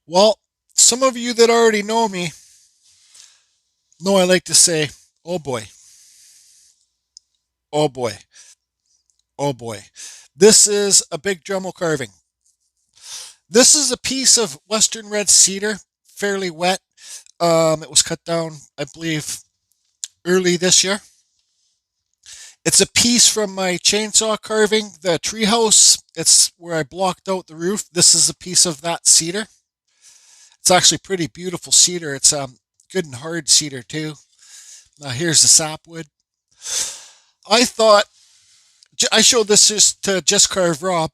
Well, some of you that already know me know I like to say, oh boy, oh boy, oh boy. This is a big Dremel carving. This is a piece of Western red cedar, fairly wet. It was cut down, I believe, early this year. It's a piece from my chainsaw carving, the treehouse. It's where I blocked out the roof. This is a piece of that cedar. It's actually pretty beautiful cedar. It's good and hard cedar too. Now here's the sapwood. I thought I showed this just to Just Carve Rob.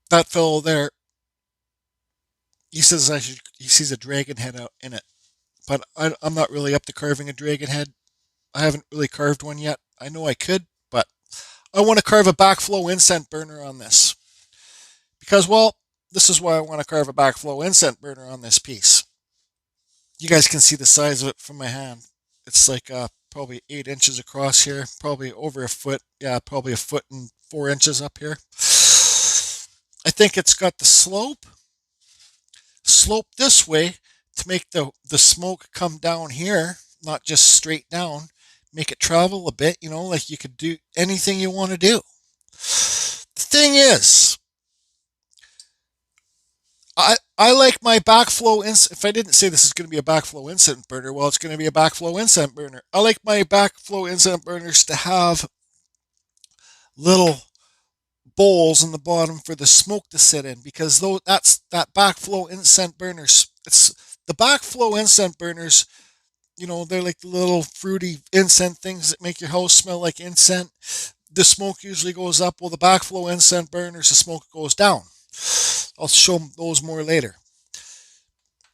That fellow there, he says he sees a dragon head out in it, but I'm not really up to carving a dragon head. I haven't really carved one yet. I know I could, but I want to carve a backflow incense burner on this because, well, this is why I want to carve a backflow incense burner on this piece. You guys can see the size of it from my hand. It's like probably 8 inches across here, probably over a foot. Yeah, probably a foot and 4 inches up here. I think it's got the slope this way to make the smoke come down here, not just straight down. Make it travel a bit, like you could do anything you want to do. The thing is, I like my backflow if I didn't say this is going to be a backflow incense burner, well, it's going to be a backflow incense burner. I like my backflow incense burners to have little bowls in the bottom for the smoke to sit in because though that's that backflow incense burners. It's the backflow incense burners. They're like the little fruity incense things that make your house smell like incense. The smoke usually goes up. Well, the backflow incense burners, the smoke goes down. I'll show those more later.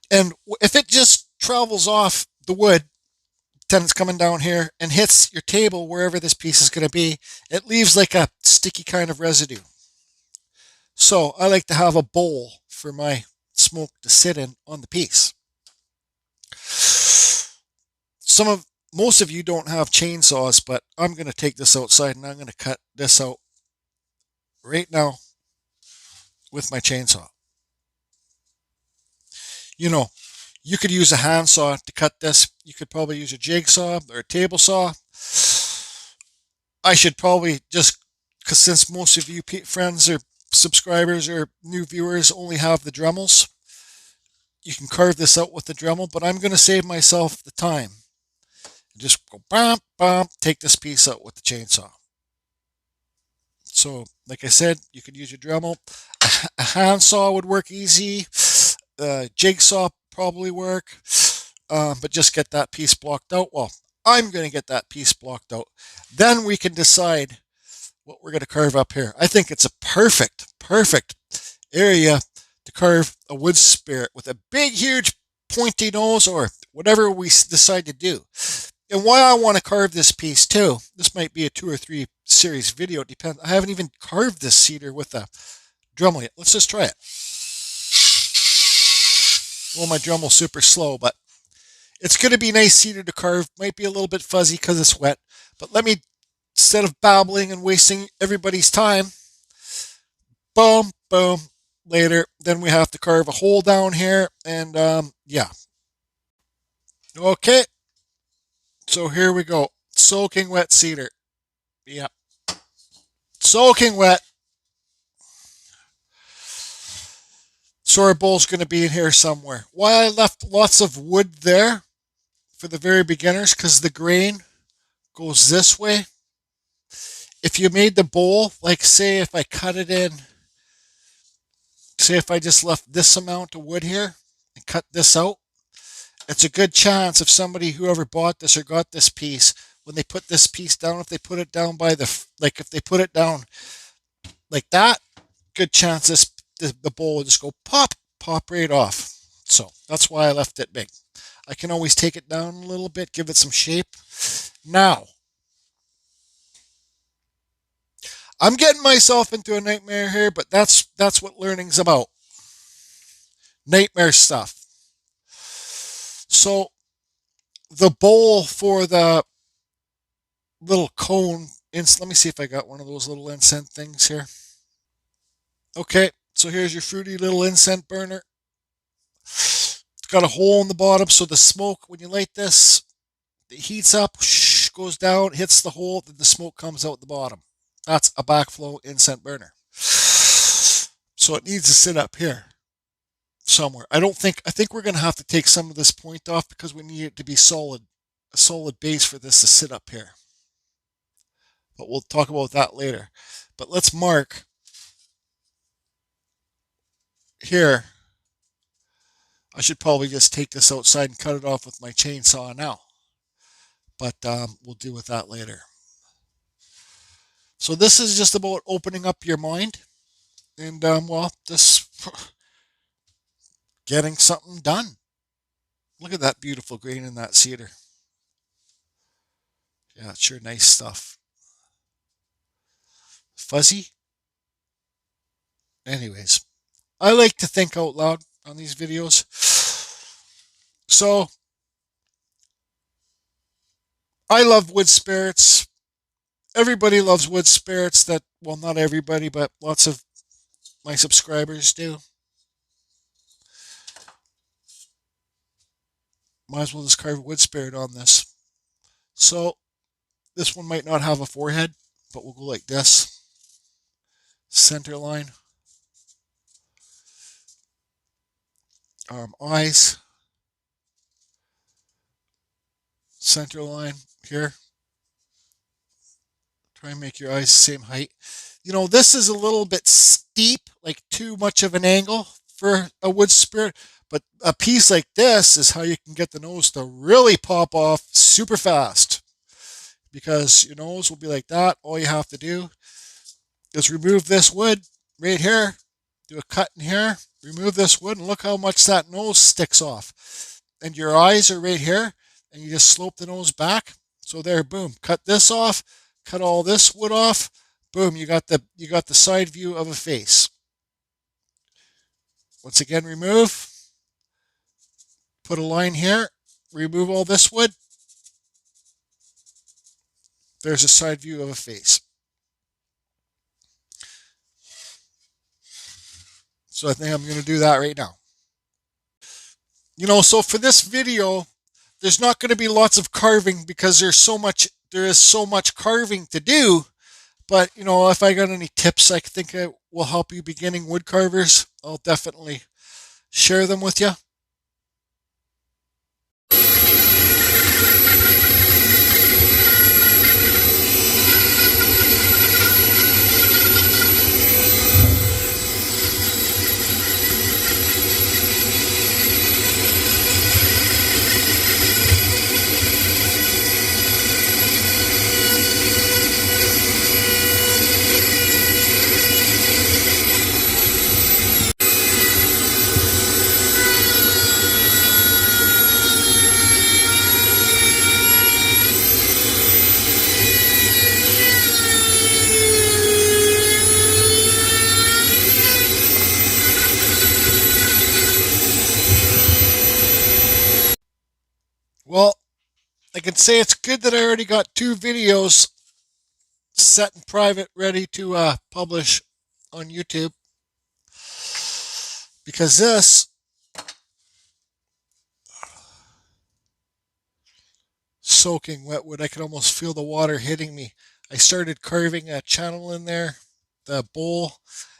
And if it just travels off the wood, then it's coming down here and hits your table wherever this piece is going to be, it leaves like a sticky kind of residue. So I like to have a bowl for my smoke to sit in on the piece. Most of you don't have chainsaws, but I'm going to take this outside and I'm going to cut this out right now with my chainsaw. You know, you could use a handsaw to cut this. You could probably use a jigsaw or a table saw. I should probably just, because since most of you friends or subscribers or new viewers only have the Dremels, you can carve this out with the Dremel, but I'm going to save myself the time. Just go bam, bam, take this piece out with the chainsaw. So, like I said, you could use your Dremel. A handsaw would work easy. Jigsaw probably work. But just get that piece blocked out. Well, I'm going to get that piece blocked out. Then we can decide what we're going to carve up here. I think it's a perfect area to carve a wood spirit with a big, huge pointy nose or whatever we decide to do. And why I want to carve this piece too, this might be a 2 or 3 series video, it depends. I haven't even carved this cedar with a Dremel yet. Let's just try it. Well, my Dremel's super slow, but it's going to be nice cedar to carve. Might be a little bit fuzzy because it's wet, but let me, instead of babbling and wasting everybody's time, boom, boom, later, then we have to carve a hole down here, and yeah. Okay, so here we go. Soaking wet cedar. Yep. Soaking wet. So our bowl's going to be in here somewhere. Why I left lots of wood there for the very beginners, because the grain goes this way. If you made the bowl, like say if I cut it in, say if I just left this amount of wood here and cut this out, it's a good chance if somebody, whoever bought this or got this piece, when they put this piece down, if they put it down by if they put it down like that, good chance the bowl will just go pop right off. So that's why I left it big. I can always take it down a little bit, give it some shape. Now, I'm getting myself into a nightmare here, but that's what learning's about. Nightmare stuff. So the bowl for the little cone, let me see if I got one of those little incense things here. Okay, So here's your fruity little incense burner. It's got a hole in the bottom, so the smoke, when you light this, it heats up, goes down, hits the hole, then the smoke comes out the bottom. That's a backflow incense burner. So it needs to sit up here somewhere. I think we're going to have to take some of this point off because we need it to be solid, a solid base for this to sit up here. But we'll talk about that later. But let's mark here. I should probably just take this outside and cut it off with my chainsaw now. But we'll deal with that later. So this is just about opening up your mind and, well, just getting something done. Look at that beautiful grain in that cedar. Yeah, it's sure nice stuff. Fuzzy. Anyways, I like to think out loud on these videos. So, I love wood spirits. Everybody loves wood spirits. That, well, not everybody, but lots of my subscribers do. Might as well just carve a wood spirit on this. So, this one might not have a forehead, but we'll go like this. Center line. Eyes. Center line here. Try and make your eyes the same height. You know, this is a little bit steep, like too much of an angle for a wood spirit, but a piece like this is how you can get the nose to really pop off super fast, because your nose will be like that. All you have to do is remove this wood right here, do a cut in here, remove this wood, and look how much that nose sticks off. And your eyes are right here, and you just slope the nose back. So there, boom, cut this off, cut all this wood off, boom, you got the side view of a face. Once again, remove, put a line here, remove all this wood. There's a side view of a face. So I think I'm going to do that right now. You know, so for this video, there's not going to be lots of carving because there is so much carving to do. But, you know, if I got any tips I think will help you beginning wood carvers, I'll definitely share them with you. Well, I can say it's good that I already got 2 videos set in private ready to publish on YouTube, because this soaking wet wood, I could almost feel the water hitting me. I started carving a channel in there, the bowl,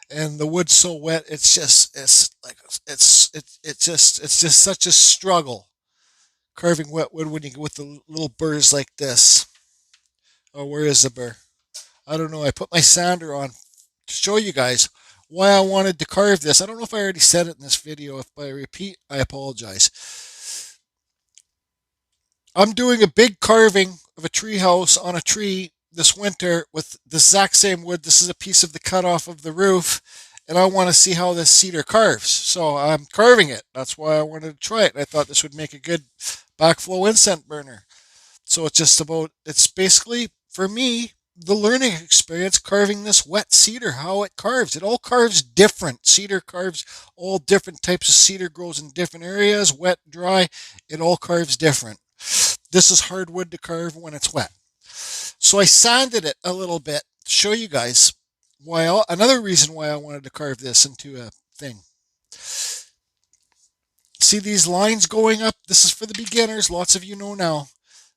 and the wood's so wet. It's just such a struggle carving wet wood when you with the little burrs like this. Oh, where is the burr? I don't know. I put my sander on to show you guys why I wanted to carve this. I don't know if I already said it in this video. If I repeat, I apologize. I'm doing a big carving of a tree house on a tree this winter with the exact same wood. This is a piece of the cutoff of the roof, and I want to see how this cedar carves. So I'm carving it. That's why I wanted to try it. I thought this would make a good backflow incense burner. So it's basically, for me, the learning experience carving this wet cedar, how it carves. It all carves different. Cedar carves all different types of cedar, grows in different areas, wet, dry. It all carves different. This is hardwood to carve when it's wet. So I sanded it a little bit to show you guys another reason why I wanted to carve this into a thing. See these lines going up? This is for the beginners. Lots of you know now.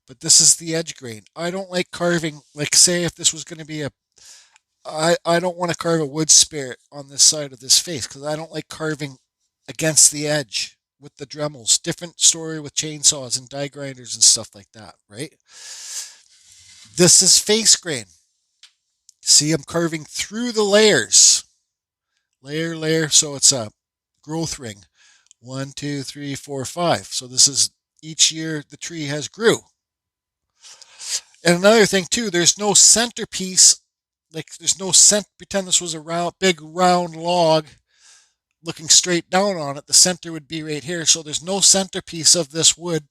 But this is the edge grain. I don't like carving, like say if this was going to be I don't want to carve a wood spirit on this side of this face because I don't like carving against the edge with the Dremels. Different story with chainsaws and die grinders and stuff like that, right? This is face grain. See, I'm carving through the layers. Layer, so it's a growth ring. 1, 2, 3, 4, 5. So this is each year the tree has grew. And another thing too, there's no centerpiece. Like there's no pretend this was a big round log looking straight down on it. The center would be right here. So there's no centerpiece of this wood,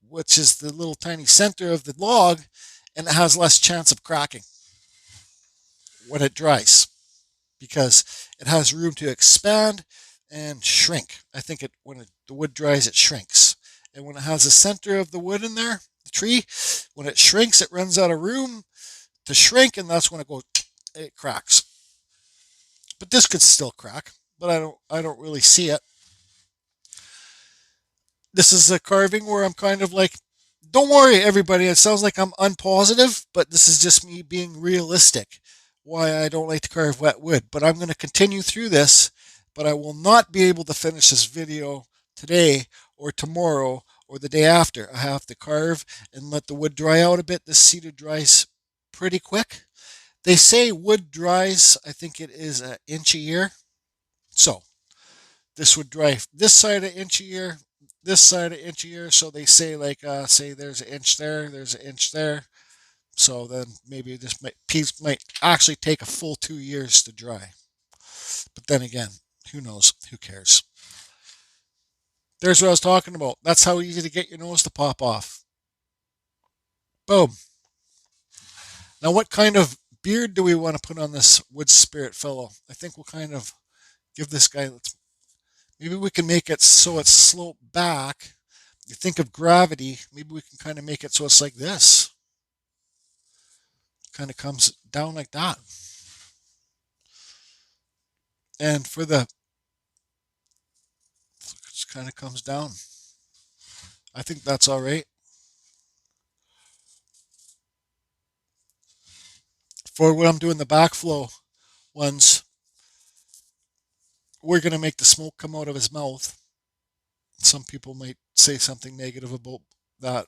which is the little tiny center of the log, and it has less chance of cracking when it dries because it has room to expand and shrink. I think the wood dries, it shrinks. And when it has the center of the wood in there, the tree, when it shrinks, it runs out of room to shrink, and that's when it cracks. But this could still crack, but I don't really see it. This is a carving where I'm kind of like, don't worry, everybody. It sounds like I'm unpositive, but this is just me being realistic. Why I don't like to carve wet wood. But I'm going to continue through this, but I will not be able to finish this video today or tomorrow or the day after. I have to carve and let the wood dry out a bit. This cedar dries pretty quick. They say wood dries, I think it is an inch a year. So this would dry this side an inch a year, this side an inch a year. So they say like, say there's an inch there, there's an inch there. So then maybe this piece might actually take a full 2 years to dry. But then again, who knows? Who cares? There's what I was talking about. That's how easy to get your nose to pop off. Boom. Now what kind of beard do we want to put on this wood spirit fellow? I think we'll kind of give this guy, maybe we can make it so it's sloped back. You think of gravity, maybe we can kind of make it so it's like this. Kind of comes down like that. And for the, it just kind of comes down. I think that's all right. For when I'm doing the backflow ones, we're going to make the smoke come out of his mouth. Some people might say something negative about that,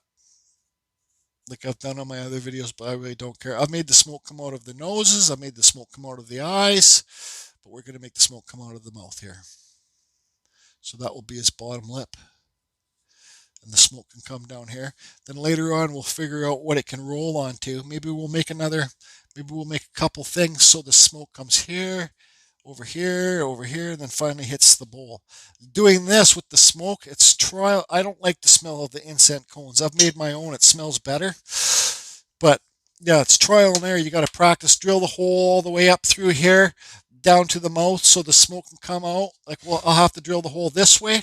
like I've done on my other videos, but I really don't care. I've made the smoke come out of the noses. I've made the smoke come out of the eyes, but we're going to make the smoke come out of the mouth here. So that will be his bottom lip. And the smoke can come down here. Then later on, we'll figure out what it can roll onto. Maybe we'll make a couple things so the smoke comes here, over here, and then finally hits the bowl. Doing this with the smoke, it's trial. I don't like the smell of the incense cones. I've made my own. It smells better. But yeah, it's trial and error. You got to practice. Drill the hole all the way up through here, down to the mouth so the smoke can come out. Like, well, I'll have to drill the hole this way.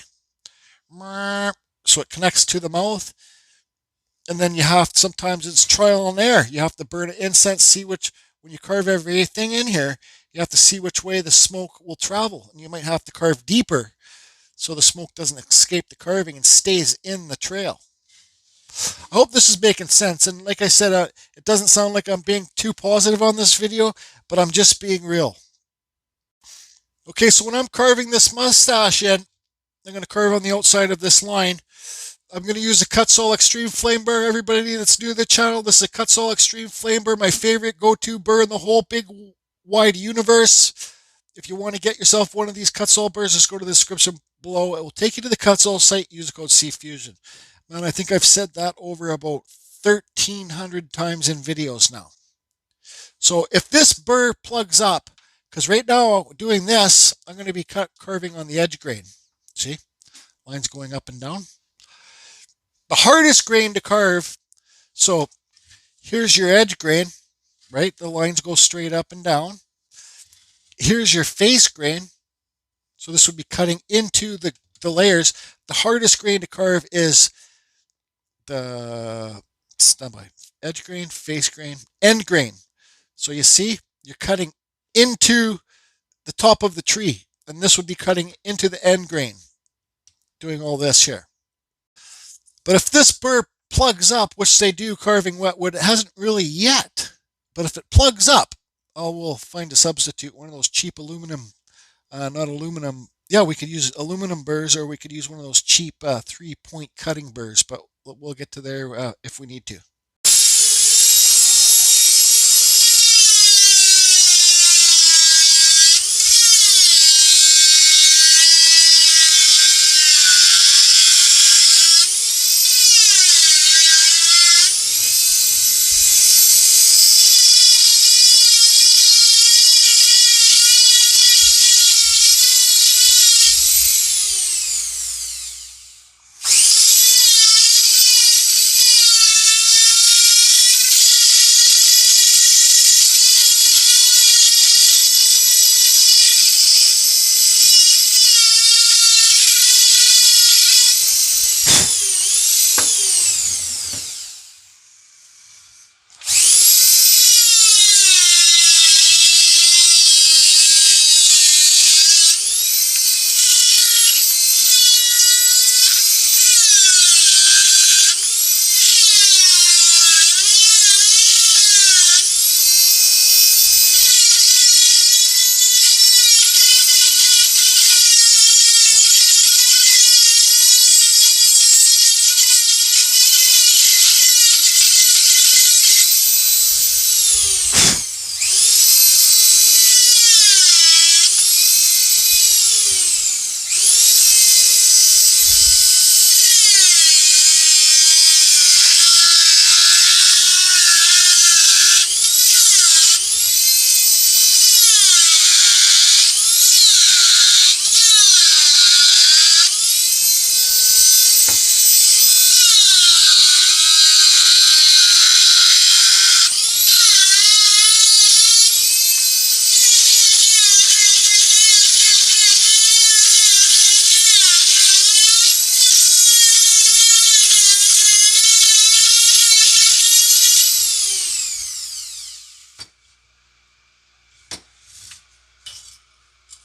So it connects to the mouth. And then sometimes it's trial and error. You have to burn an incense, when you carve everything in here, you have to see which way the smoke will travel. And you might have to carve deeper so the smoke doesn't escape the carving and stays in the trail. I hope this is making sense. And like I said, it doesn't sound like I'm being too positive on this video, but I'm just being real. Okay, so when I'm carving this mustache in, I'm going to carve on the outside of this line. I'm going to use a Kutzall Extreme Flame Burr. Everybody that's new to the channel, this is a Kutzall Extreme Flame Burr, my favorite go-to burr in the whole big wide universe. If you want to get yourself one of these Kutzall burrs, just go to the description below. It will take you to the Kutzall site. Use the code CFusion. Man, I think I've said that over about 1,300 times in videos now. So if this burr plugs up, because right now doing this, I'm going to be carving on the edge grain. See? Lines going up and down. The hardest grain to carve, so here's your edge grain, right? The lines go straight up and down. Here's your face grain. So this would be cutting into the layers. The hardest grain to carve is the edge grain, face grain, end grain. So you see, you're cutting into the top of the tree, and this would be cutting into the end grain, doing all this here. But if this burr plugs up, which they do carving wet wood, it hasn't really yet. But if it plugs up, we'll find a substitute, one of those cheap aluminum, not aluminum. Yeah, we could use aluminum burrs, or we could use one of those cheap 3-point cutting burrs, but we'll get to there if we need to.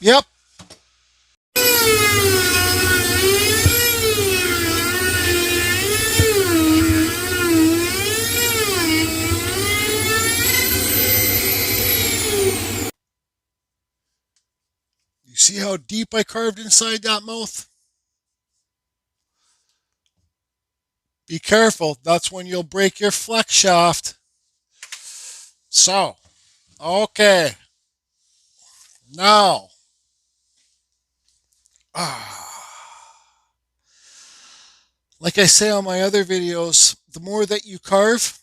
Yep. You see how deep I carved inside that mouth? Be careful, that's when you'll break your flex shaft. So, okay. Now, like I say on my other videos, the more that you carve,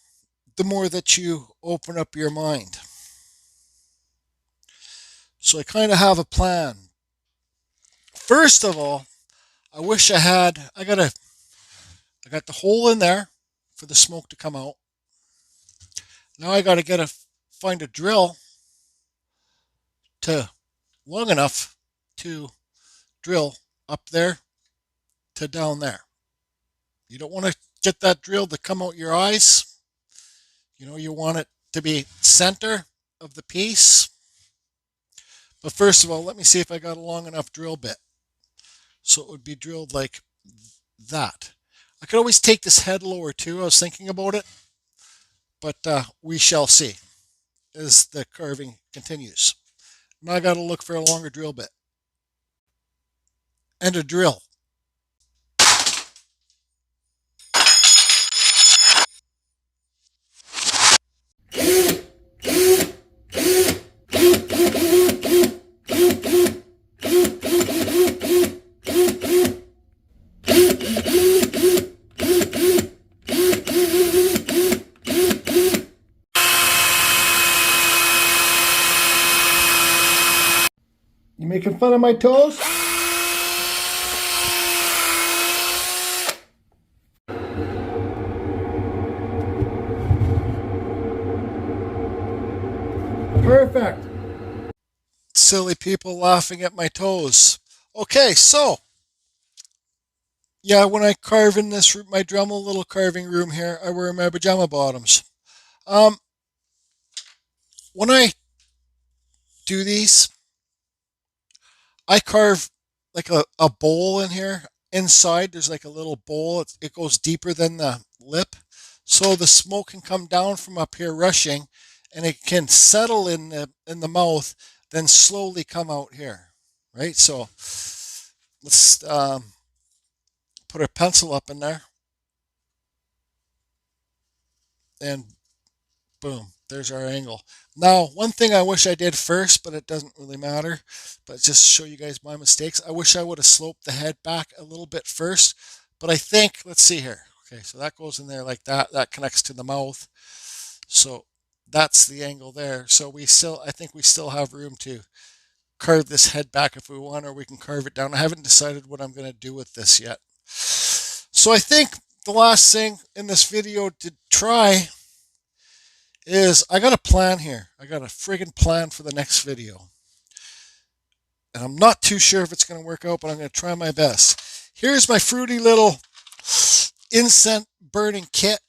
the more that you open up your mind. So I kind of have a plan. First of all, I wish I got the hole in there for the smoke to come out. Now I got to find a drill long enough to drill up there to down there. You don't want to get that drill to come out your eyes. You want it to be center of the piece. But first of all, let me see if I got a long enough drill bit. So it would be drilled like that. I could always take this head lower too. I was thinking about it. But we shall see as the carving continues. Now I got to look for a longer drill bit. And a drill. You making fun of my toes? Perfect. Silly people laughing at my toes. Okay, so yeah, when I carve in my Dremel little carving room here, I wear my pajama bottoms. When I do these, I carve like a bowl in here. Inside, there's like a little bowl. It goes deeper than the lip. So the smoke can come down from up here rushing and it can settle in the mouth, then slowly come out here. Right? So let's put a pencil up in there and boom, there's our angle. Now, one thing I wish I did first, but it doesn't really matter, but just show you guys my mistakes. I wish I would have sloped the head back a little bit first, but I think, let's see here. Okay, so that goes in there like that. That connects to the mouth. So that's the angle there. So I think we still have room to carve this head back if we want, or we can carve it down. I haven't decided what I'm going to do with this yet. So I think the last thing in this video to try is I got a plan here. I got a friggin' plan for the next video. And I'm not too sure if it's going to work out, but I'm going to try my best. Here's my fruity little incense burning kit.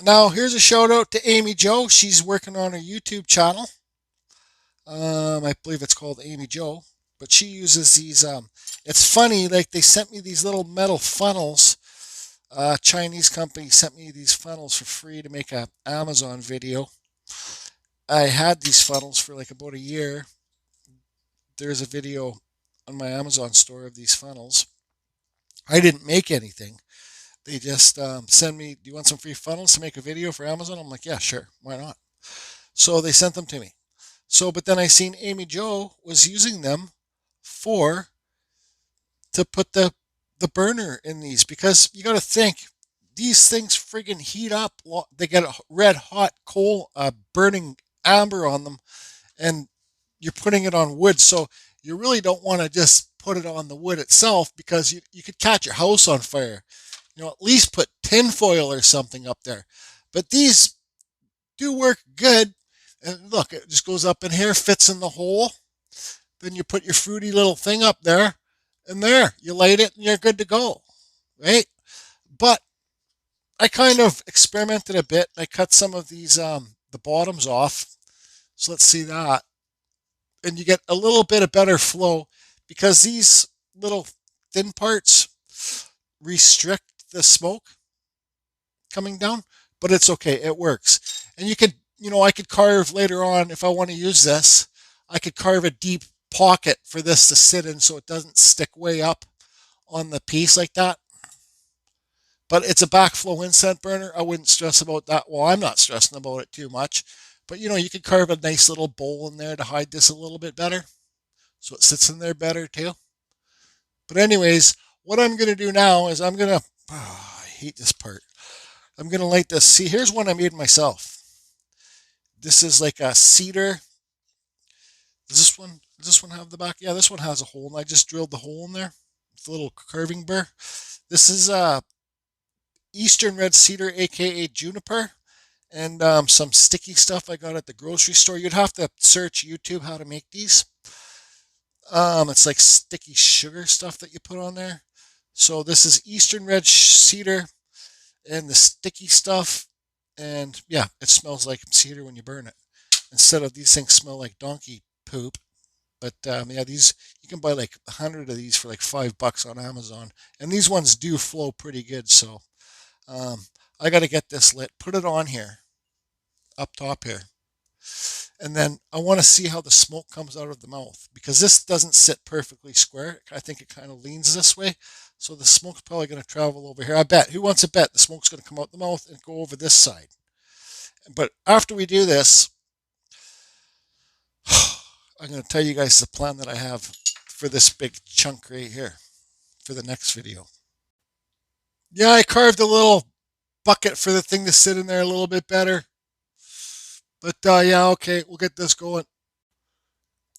Now, here's a shout out to Amy Jo. She's working on her YouTube channel. I believe it's called Amy Jo. But she uses these, it's funny, like they sent me these little metal funnels. Chinese company sent me these funnels for free to make an Amazon video. I had these funnels for like about a year. There's a video on my Amazon store of these funnels. I didn't make anything. They just send me, do you want some free funnels to make a video for Amazon? I'm like, yeah, sure. Why not? So they sent them to me. So, but then I seen Amy Jo was using them to put the burner in these, because you got to think these things friggin' heat up. They get a red hot coal burning amber on them, and you're putting it on wood. So you really don't want to just put it on the wood itself, because you could catch your house on fire. At least put tin foil or something up there. But these do work good. And look, it just goes up in here, fits in the hole. Then you put your fruity little thing up there, and there, you light it and you're good to go. Right? But I kind of experimented a bit. I cut some of these, the bottoms off. So let's see that. And you get a little bit of better flow, because these little thin parts restrict the smoke coming down, but it's okay. It works. And you could, I could carve later on, if I want to use this, I could carve a deep pocket for this to sit in so it doesn't stick way up on the piece like that. But it's a backflow incense burner. I wouldn't stress about that. Well, I'm not stressing about it too much. But you could carve a nice little bowl in there to hide this a little bit better, so it sits in there better too. But anyways, what I'm going to do now is I'm going to, I hate this part. I'm going to light this. See, here's one I made myself. This is like a cedar. Does this one have the back? Yeah, this one has a hole, and I just drilled the hole in there with a little carving burr. This is Eastern red cedar, aka juniper, and some sticky stuff I got at the grocery store. You'd have to search YouTube how to make these. It's like sticky sugar stuff that you put on there. So this is Eastern red cedar and the sticky stuff. And yeah, it smells like cedar when you burn it. Instead of, these things smell like donkey poop. But yeah, these, you can buy like 100 of these for like $5 on Amazon. And these ones do flow pretty good. So I got to get this lit, put it on here, up top here. And then I want to see how the smoke comes out of the mouth, because this doesn't sit perfectly square. I think it kind of leans this way. So the smoke's probably going to travel over here. I bet. Who wants to bet the smoke's going to come out the mouth and go over this side? But after we do this, I'm going to tell you guys the plan that I have for this big chunk right here for the next video. Yeah, I carved a little bucket for the thing to sit in there a little bit better. But yeah, okay, we'll get this going.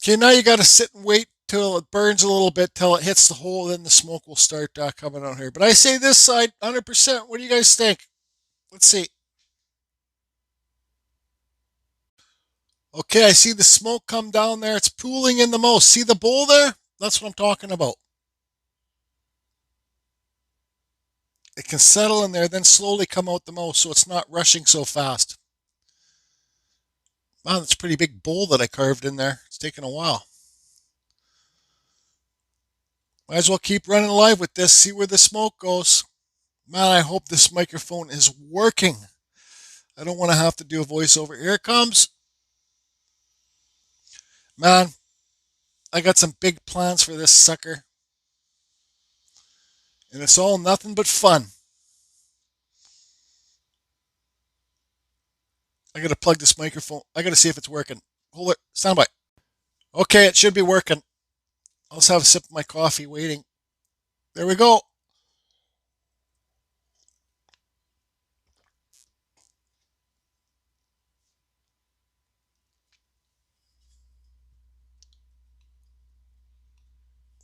Okay, now you got to sit and wait till it burns a little bit, till it hits the hole, then the smoke will start coming out here. But I say this side, 100%. What do you guys think? Let's see. Okay, I see the smoke come down there. It's pooling in the mouth. See the bowl there? That's what I'm talking about. It can settle in there, then slowly come out the mouth, so it's not rushing so fast. Wow, that's a pretty big bowl that I carved in there. It's taken a while. Might as well keep running live with this, see where the smoke goes. Man, I hope this microphone is working. I don't want to have to do a voiceover. Here it comes. Man, I got some big plans for this sucker. And it's all nothing but fun. I gotta plug this microphone. I gotta see if it's working. Hold it. Stand by. Okay, it should be working. I'll just have a sip of my coffee waiting. There we go.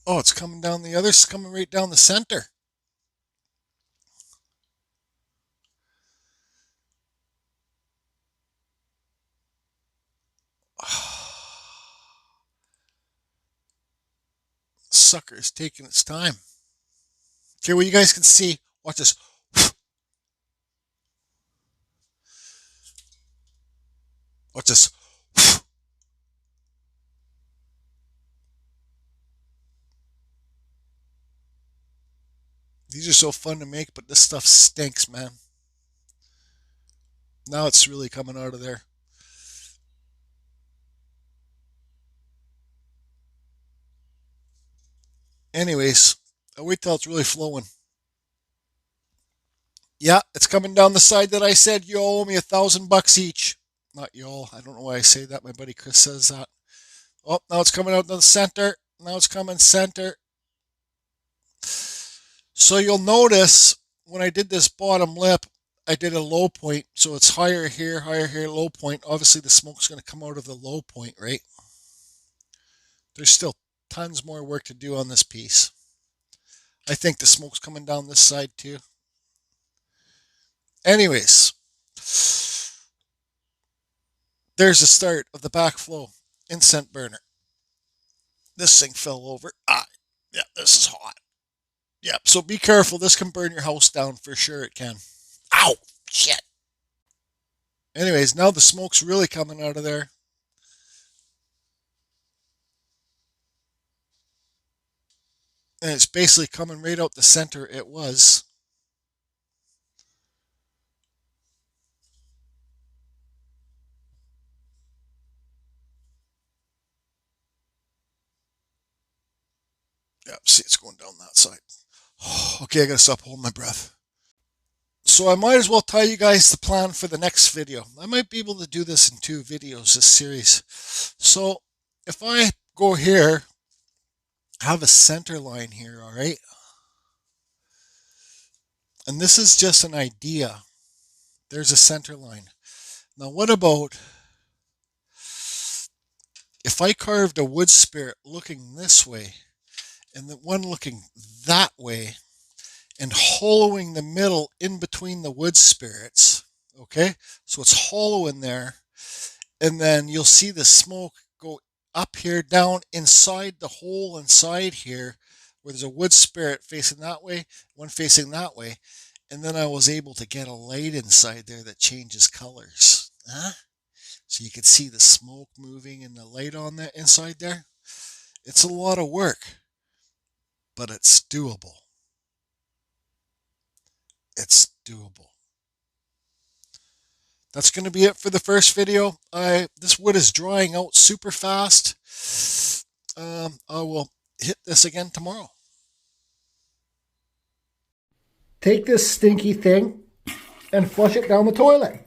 Oh, it's coming down the other. It's coming right down the center. Sucker is taking its time. Okay, well, you guys can see. Watch this. Watch this. These are so fun to make, but this stuff stinks, man. Now it's really coming out of there. Anyways, I'll wait till it's really flowing. Yeah, it's coming down the side that I said you owe me $1,000 each. Not y'all. I don't know why I say that. My buddy Chris says that. Oh, now it's coming out the center. Now it's coming center. So you'll notice when I did this bottom lip, I did a low point. So it's higher here, low point. Obviously the smoke's going to come out of the low point, right? There's still tons more work to do on this piece. I think the smoke's coming down this side too. Anyways, there's the start of the backflow incent burner. This thing fell over. Yeah, this is hot. Yeah, so be careful. This can burn your house down for sure. It can. Ow! Shit. Anyways, now the smoke's really coming out of there. And it's basically coming right out the center it was. Yeah, see, it's going down that side. Okay, I gotta stop holding my breath. So I might as well tell you guys the plan for the next video. I might be able to do this in 2 videos, this series. So if I go here, have a center line here, all right? And this is just an idea. There's a center line. Now what about if I carved a wood spirit looking this way and the one looking that way and hollowing the middle in between the wood spirits, okay? So it's hollow in there, and then you'll see the smoke go up here, down inside the hole inside here, where there's a wood spirit facing that way, one facing that way, and then I was able to get a light inside there that changes colors. Huh? So you can see the smoke moving and the light on that inside there. It's a lot of work, but it's doable. It's doable. That's going to be it for the first video. This wood is drying out super fast. I will hit this again tomorrow. Take this stinky thing and flush it down the toilet.